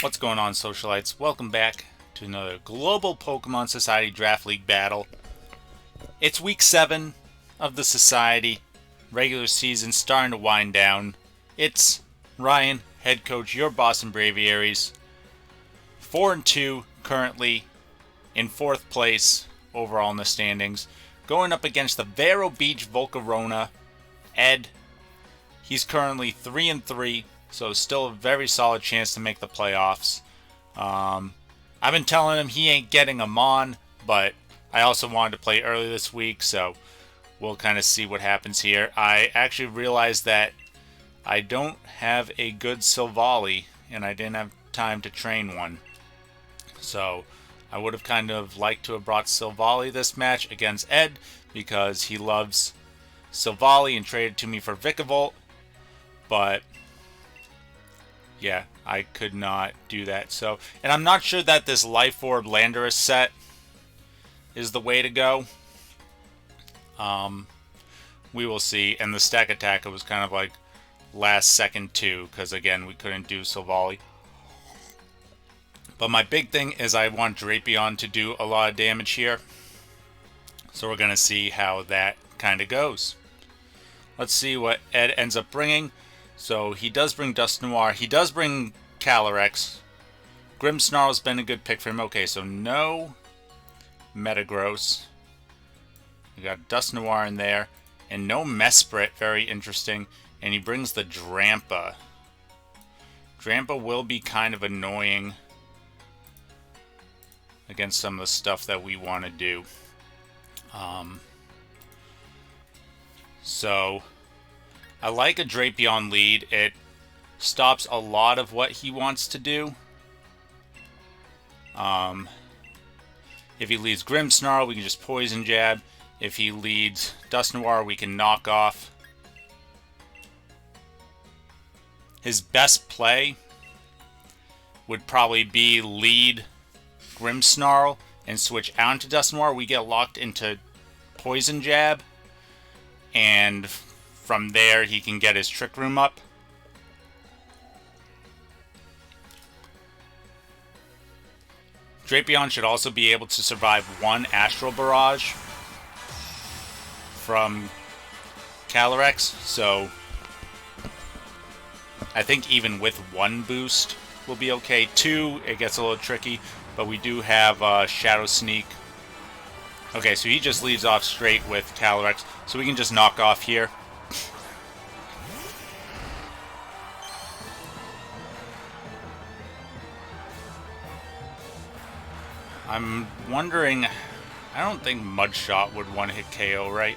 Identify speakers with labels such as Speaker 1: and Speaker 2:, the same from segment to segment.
Speaker 1: What's going on, Socialites? Welcome back to another Global Pokemon Society Draft League battle. It's week 7 of the Society. Regular season starting to wind down. It's Ryan, head coach, your Boston Braviaries. 4-2 currently in 4th place overall in the standings. Going up against the Vero Beach Volcarona, Ed. He's currently 3-3. So still a very solid chance to make the playoffs. I've been telling him he ain't getting them on, but I also wanted to play early this week, so we'll kind of see what happens here. I actually realized that I don't have a good Silvally, and I didn't have time to train one. So I would have kind of liked to have brought Silvally this match against Ed, because he loves Silvally and traded to me for Vikavolt, but yeah, I could not do that. So, and I'm not sure that this Life Orb Landorus set is the way to go. We will see. And the Stakataka was kind of like last second too, because again, we couldn't do Silvally. But my big thing is I want Drapion to do a lot of damage here. So we're going to see how that kind of goes. Let's see what Ed ends up bringing. So he does bring Dusknoir. He does bring Calyrex. Grimmsnarl has been a good pick for him. Okay, so no Metagross. We got Dusknoir in there. And no Mesprit. Very interesting. And he brings the Drampa. Drampa will be kind of annoying against some of the stuff that we want to do. So I like a Drapion lead. It stops a lot of what he wants to do. If he leads Grimmsnarl, we can just Poison Jab. If he leads Dusknoir, we can knock off. His best play would probably be lead Grimmsnarl and switch out into Dusknoir. We get locked into Poison Jab, and from there, he can get his Trick Room up. Drapion should also be able to survive one Astral Barrage from Calyrex, so I think even with one boost will be okay. 2, it gets a little tricky, but we do have Shadow Sneak. Okay, so he just leads off straight with Calyrex, so we can just knock off here. I'm wondering, I don't think Mudshot would one-hit KO, right?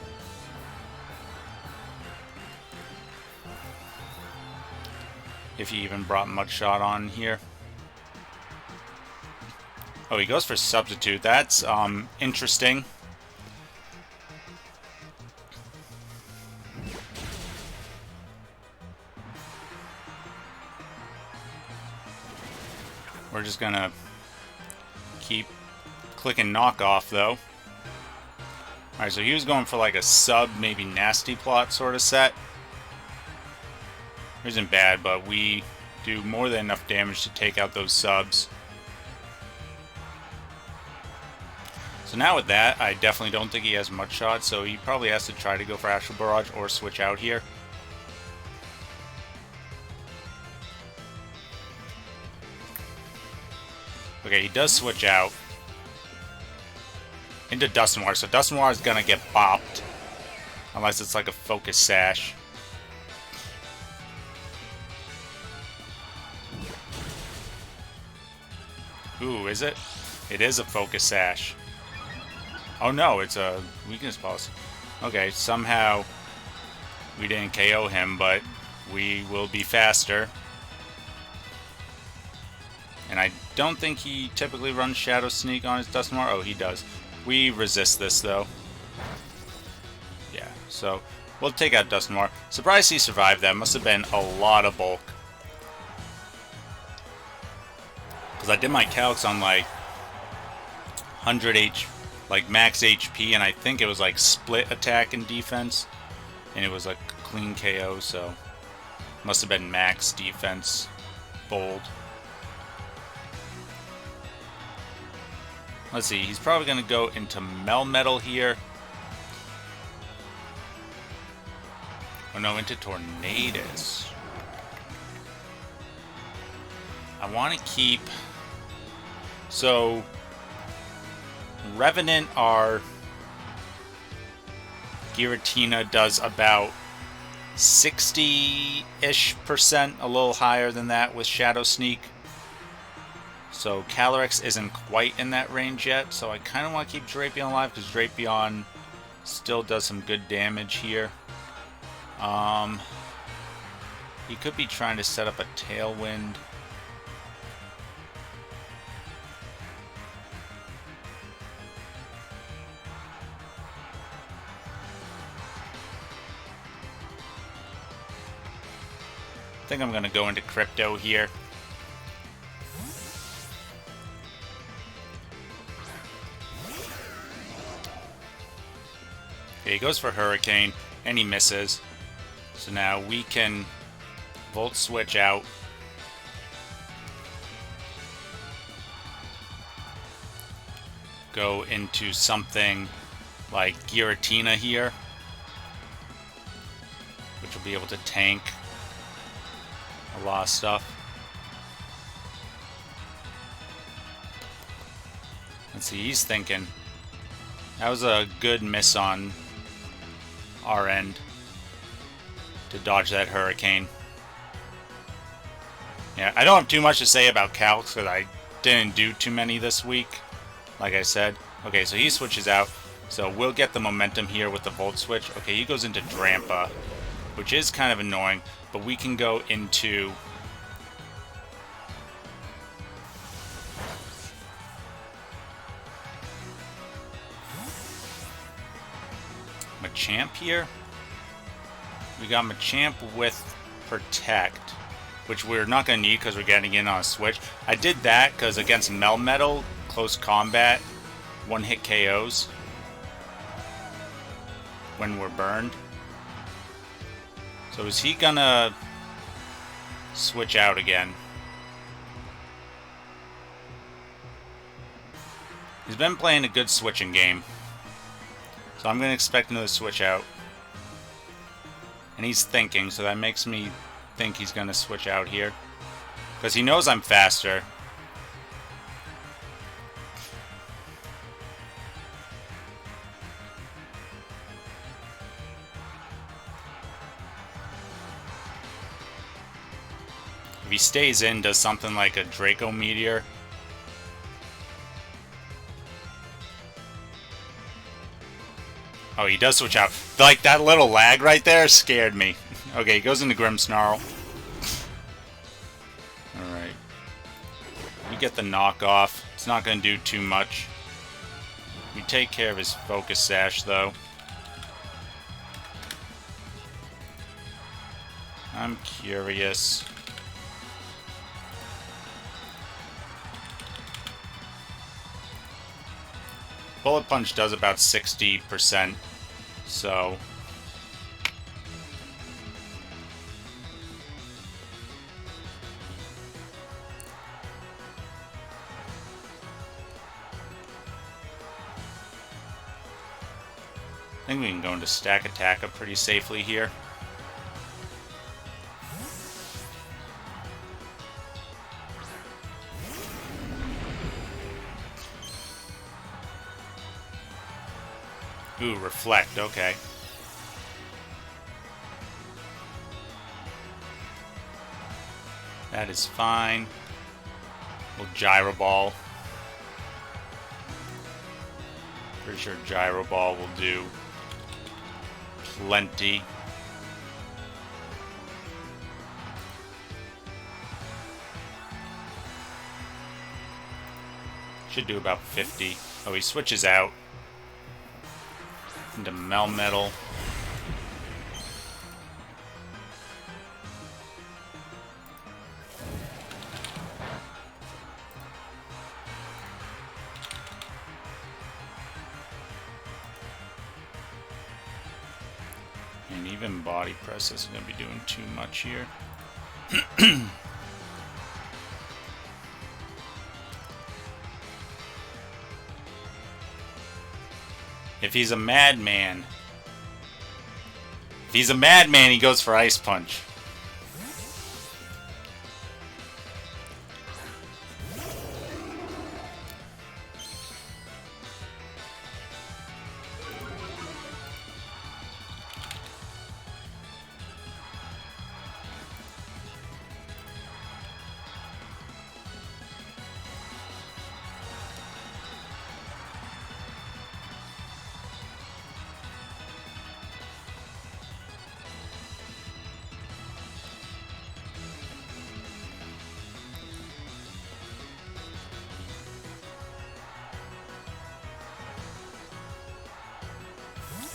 Speaker 1: If he even brought Mudshot on here. Oh, he goes for Substitute. That's interesting. We're just gonna keep clicking knockoff though. Alright, so he was going for like a sub, maybe nasty plot sort of set. It isn't bad, but we do more than enough damage to take out those subs. So now with that, I definitely don't think he has much shot, so he probably has to try to go for Astral Barrage or switch out here. Okay, he does switch out into Dusknoir, so Dusknoir is gonna get bopped unless it's like a Focus Sash. Ooh, is it? It is a Focus Sash. Oh no, it's a weakness policy. Okay, somehow we didn't KO him, but we will be faster. And I don't think he typically runs Shadow Sneak on his Dusknoir. Oh, he does. We resist this, though. Yeah, so we'll take out Dusknoir. Surprised he survived that. Must have been a lot of bulk. Because I did my calcs on, like, 100 like max HP, and I think it was, like, split attack and defense. And it was, like, clean KO, so must have been max defense bold. Let's see, he's probably going to go into Melmetal here. Oh no, into Tornadus. I want to keep... So, Revenant, our Giratina, does about 60-ish%, a little higher than that with Shadow Sneak. So Calyrex isn't quite in that range yet, so I kind of want to keep Drapion alive because Drapion still does some good damage here. He could be trying to set up a Tailwind. I think I'm going to go into Crypto here. Okay, he goes for Hurricane, and he misses. So now we can Volt Switch out. Go into something like Giratina here, which will be able to tank a lot of stuff. Let's see, he's thinking. That was a good miss on our end to dodge that Hurricane. Yeah, I don't have too much to say about Calcs because I didn't do too many this week, like I said. Okay, so he switches out. So we'll get the momentum here with the Volt Switch. Okay, he goes into Drampa, which is kind of annoying, but we can go into Machamp here. We got Machamp with Protect, which we're not going to need because we're getting in on a switch. I did that because against Melmetal, close combat, one-hit KOs when we're burned. So is he going to switch out again? He's been playing a good switching game. So I'm going to expect another switch out. And he's thinking, so that makes me think he's going to switch out here. Because he knows I'm faster. If he stays in, does something like a Draco Meteor. Oh, he does switch out. Like, that little lag right there scared me. Okay, he goes into Grimmsnarl. Alright. We get the knockoff. It's not going to do too much. We take care of his Focus Sash, though. I'm curious. Bullet Punch does about 60%, so... I think we can go into Stakataka pretty safely here. Ooh, Reflect, okay. That is fine. We'll Gyro Ball. Pretty sure Gyro Ball will do plenty. Should do about 50. Oh, he switches out into Melmetal. And even Body Press isn't going to be doing too much here. If he's a madman. If he's a madman, he goes for Ice Punch.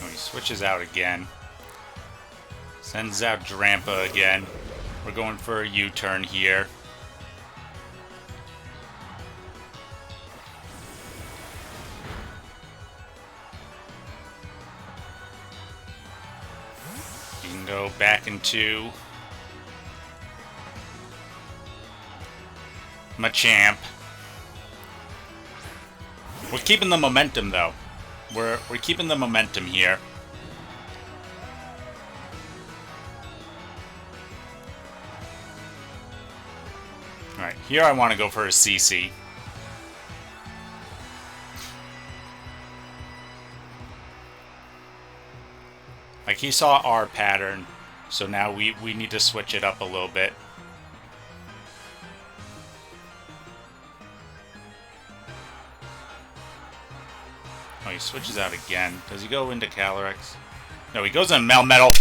Speaker 1: He switches out again. Sends out Drampa again. We're going for a U-turn here. You can go back into Machamp. We're keeping the momentum though. We're keeping the momentum here. Alright, here I want to go for a CC. Like, he saw our pattern, so now we need to switch it up a little bit. Oh, he switches out again. Does he go into Calyrex? No, he goes in Melmetal.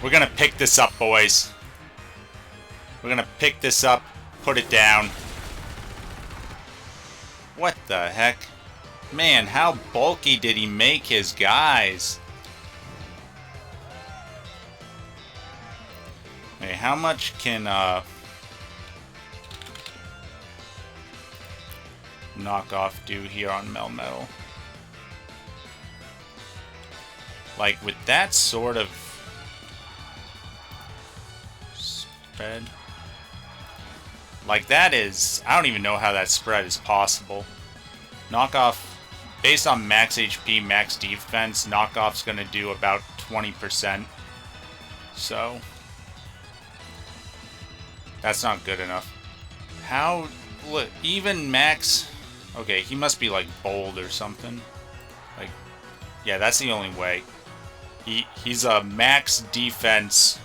Speaker 1: We're gonna pick this up, boys. We're gonna pick this up, put it down. What the heck? Man, how bulky did he make his guys? Hey, how much can Knockoff do here on Melmetal? Like, with that sort of spread, like, that is, I don't even know how that spread is possible. Knockoff, based on max HP, max defense, Knockoff's gonna do about 20%. So that's not good enough. How, look, even max, okay, he must be like bold or something. Like, yeah, that's the only way. He's a max defense.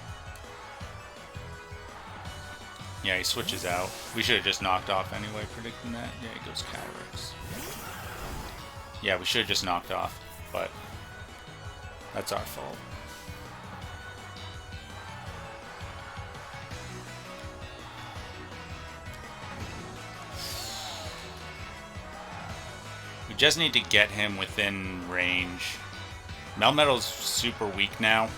Speaker 1: Yeah, he switches out. We should have just knocked off anyway, predicting that. Yeah, he goes Calyrex. Yeah, we should have just knocked off, but that's our fault. We just need to get him within range. Melmetal's super weak now.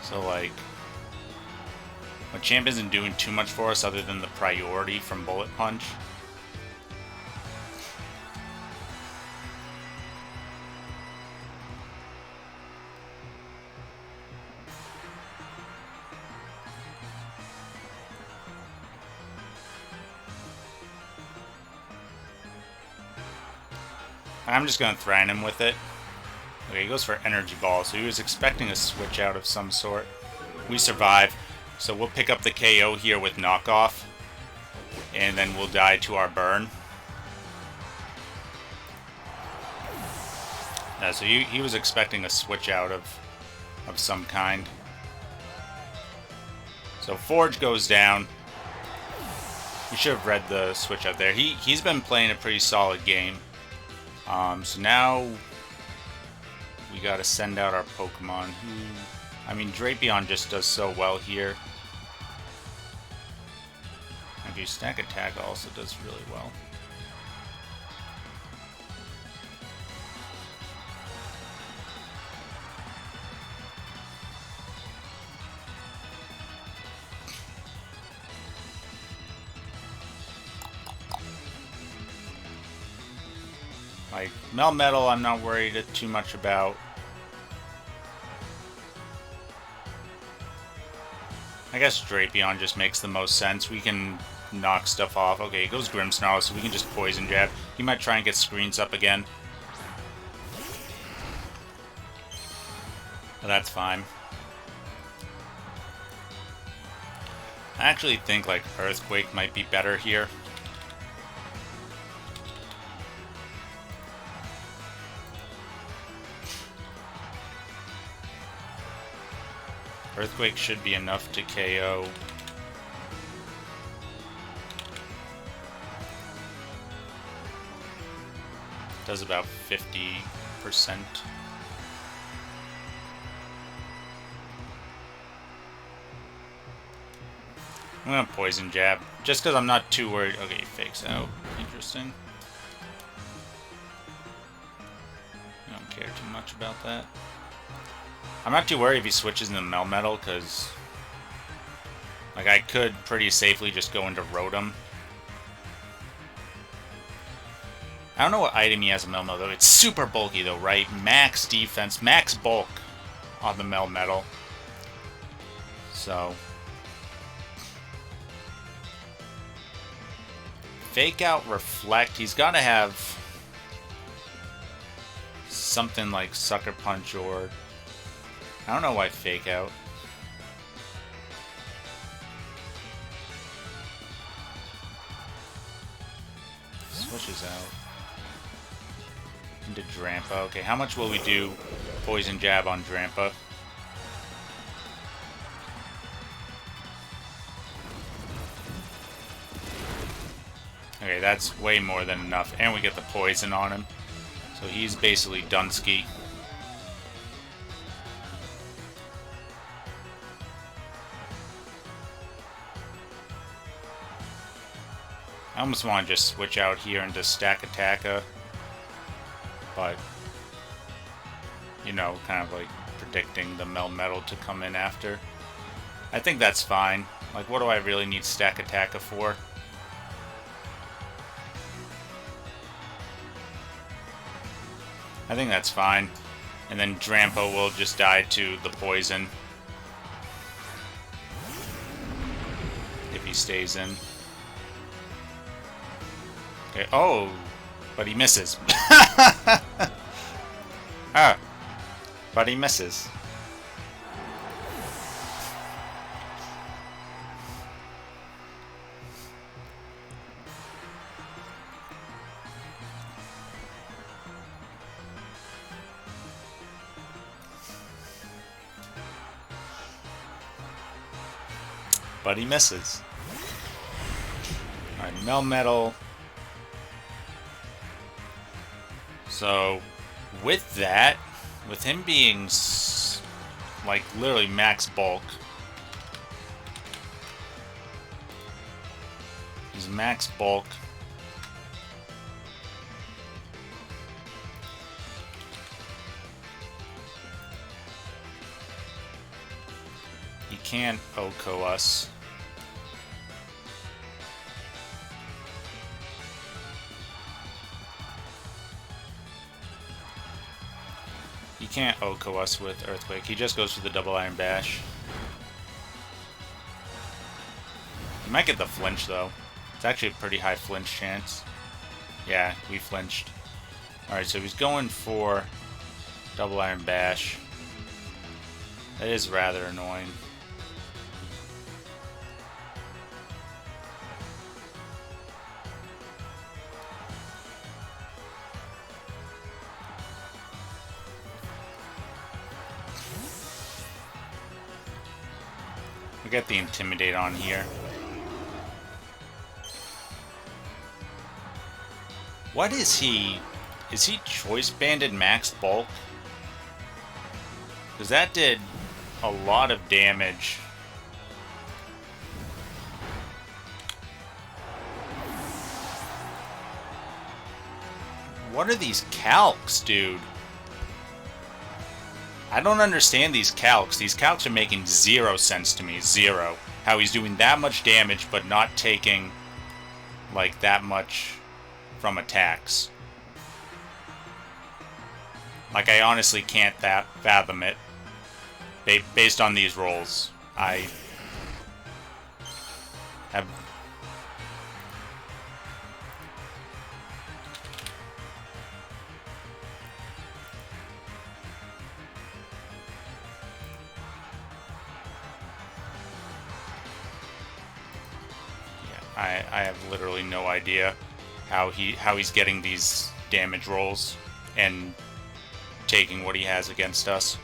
Speaker 1: So, like, Machamp isn't doing too much for us other than the priority from Bullet Punch. I'm just going to threaten him with it. Okay, he goes for Energy Ball, so he was expecting a switch out of some sort. We survive, so we'll pick up the KO here with Knockoff, and then we'll die to our burn. So he was expecting a switch out of some kind. So Forge goes down. We should have read the switch out there. He's been playing a pretty solid game. So now we gotta send out our Pokemon. I mean, Drapion just does so well here. Actually, Stakataka also does really well. Like, Melmetal, I'm not worried too much about. I guess Drapion just makes the most sense. We can knock stuff off. Okay, it goes Grimmsnarl, so we can just Poison Jab. He might try and get screens up again. But that's fine. I actually think, like, Earthquake might be better here. Earthquake should be enough to KO. Does about 50%. I'm gonna Poison Jab, just because I'm not too worried. Okay, he fakes out. Interesting. I don't care too much about that. I'm not too worried if he switches into Melmetal, because like I could pretty safely just go into Rotom. I don't know what item he has in Melmetal, though. It's super bulky, though, right? Max defense, max bulk on the Melmetal. So Fake out, Reflect. He's got to have something like Sucker Punch or... I don't know why Fake out. Switches out. Into Drampa. Okay, how much will we do Poison Jab on Drampa? Okay, that's way more than enough. And we get the poison on him. So he's basically Dunsky. I almost want to just switch out here into Stakataka. But, you know, kind of like predicting the Melmetal to come in after. I think that's fine. Like, what do I really need Stakataka for? I think that's fine. And then Drampa will just die to the poison. If he stays in. Okay, oh! But he misses. Ah! But he misses. But he misses. Alright, Melmetal. So, with that, with him being, like, literally max bulk, he's max bulk. He can't OHKO us. He can't OHKO us with Earthquake. He just goes for the double Iron Bash. He might get the flinch, though. It's actually a pretty high flinch chance. Yeah, we flinched. Alright, so he's going for double Iron Bash. That is rather annoying. We got the Intimidate on here. What is he? Is he Choice Banded max bulk? Because that did a lot of damage. What are these calcs, dude? I don't understand these calcs. These calcs are making zero sense to me. Zero. How he's doing that much damage, but not taking, like, that much from attacks. Like, I honestly can't fathom it. Based on these rolls. Have I have literally no idea how he's getting these damage rolls and taking what he has against us.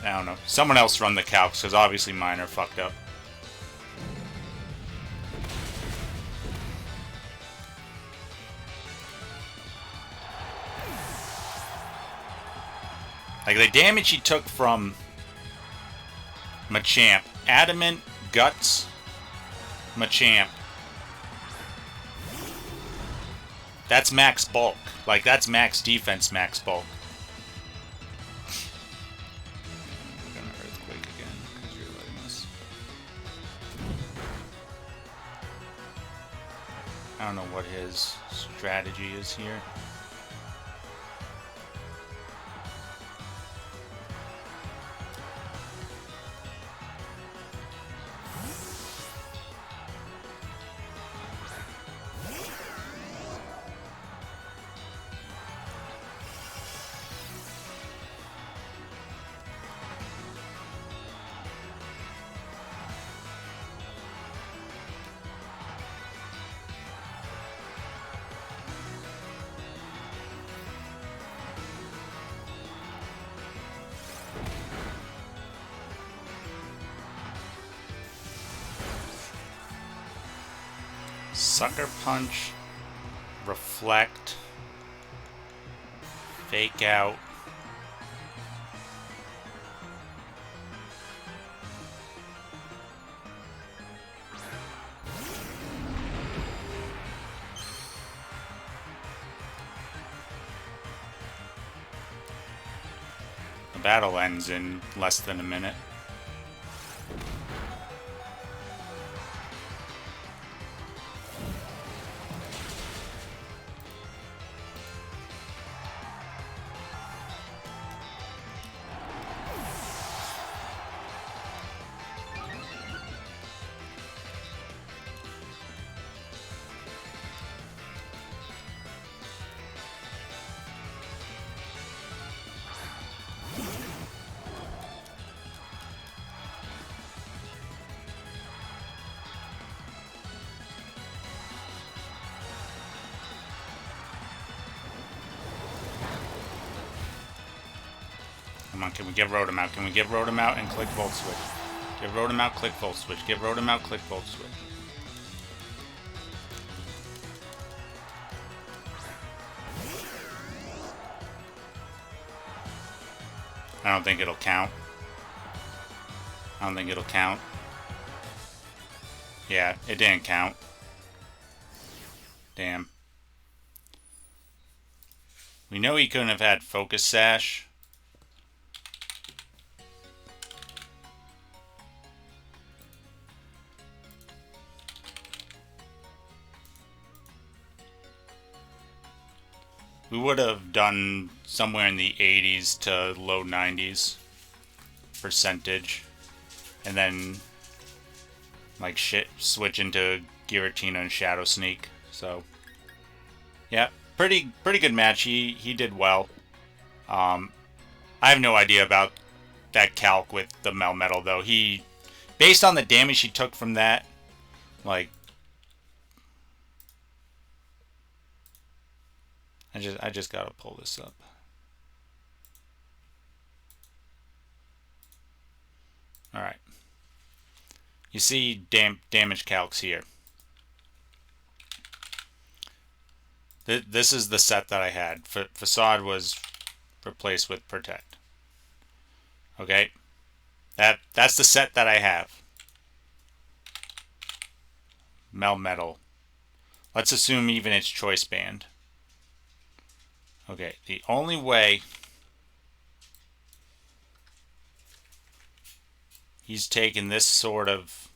Speaker 1: I don't know. Someone else run the calcs, because obviously mine are fucked up. Like, the damage he took from Machamp, Adamant, Guts, Machamp. That's max bulk. Like, that's max defense, max bulk. We're gonna Earthquake again, because you're letting us. I don't know what his strategy is here. Sucker Punch, Reflect, Fake Out. The battle ends in less than a minute. Come on, can we get Rotom out? Can we get Rotom out and click Volt Switch? Get Rotom out, click Volt Switch. Get Rotom out, click Volt Switch. I don't think it'll count. I don't think it'll count. Yeah, it didn't count. Damn. We know he couldn't have had Focus Sash. We would have done somewhere in the 80s to low 90s percentage. And then, like, switch into Giratina and Shadow Sneak. So, yeah, pretty good match. He did well. I have no idea about that calc with the Melmetal, though. Based on the damage he took from that, like, I just gotta pull this up. All right. You see damage calcs here. This is the set that I had. Facade was replaced with Protect. Okay? That's the set that I have. Melmetal. Let's assume even it's Choice Band. Okay, the only way he's taking this sort of,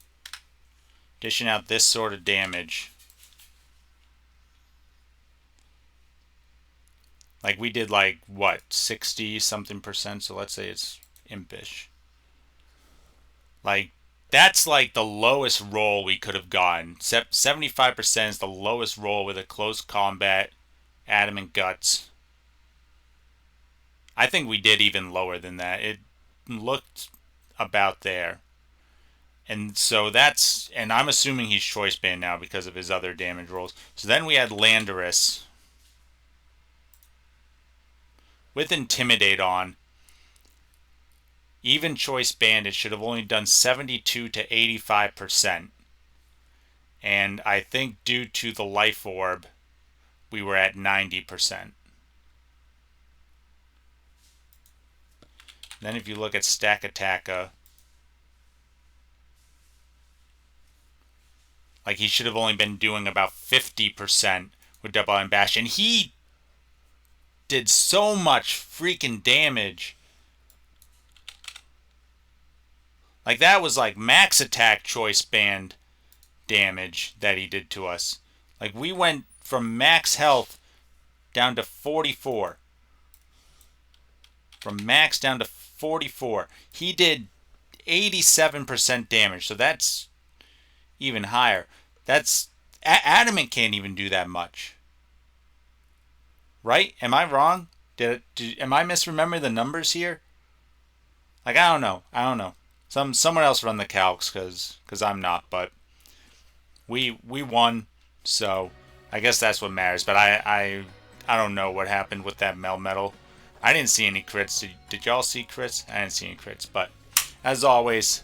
Speaker 1: dishing out this sort of damage, like we did, like, what, 60 something percent, so let's say it's impish. Like, That's like the lowest roll we could have gotten. 75% is the lowest roll with a close combat, adamant guts. I think we did even lower than that. It looked about there. And so that's... And I'm assuming he's choice banned now because of his other damage rolls. So then we had Landorus with Intimidate on. Even choice banned, it should have only done 72 to 85%. And I think due to the Life Orb, we were at 90%. Then if you look at Stakataka, like he should have only been doing about 50% with Double Iron Bash. And he did so much freaking damage. Like that was like max attack choice band damage that he did to us. Like we went from max health down to 44. From max down to 44. He did 87% damage. So that's even higher. That's... Adamant can't even do that much. Right? Am I wrong? Am I misremembering the numbers here? Like, I don't know. Someone else run the calcs, because I'm not, but we won, so I guess that's what matters. But I don't know what happened with that Melmetal. I didn't see any crits. Did y'all see crits? I didn't see any crits. But as always,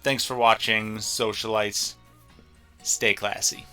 Speaker 1: thanks for watching, Socialites. Stay classy.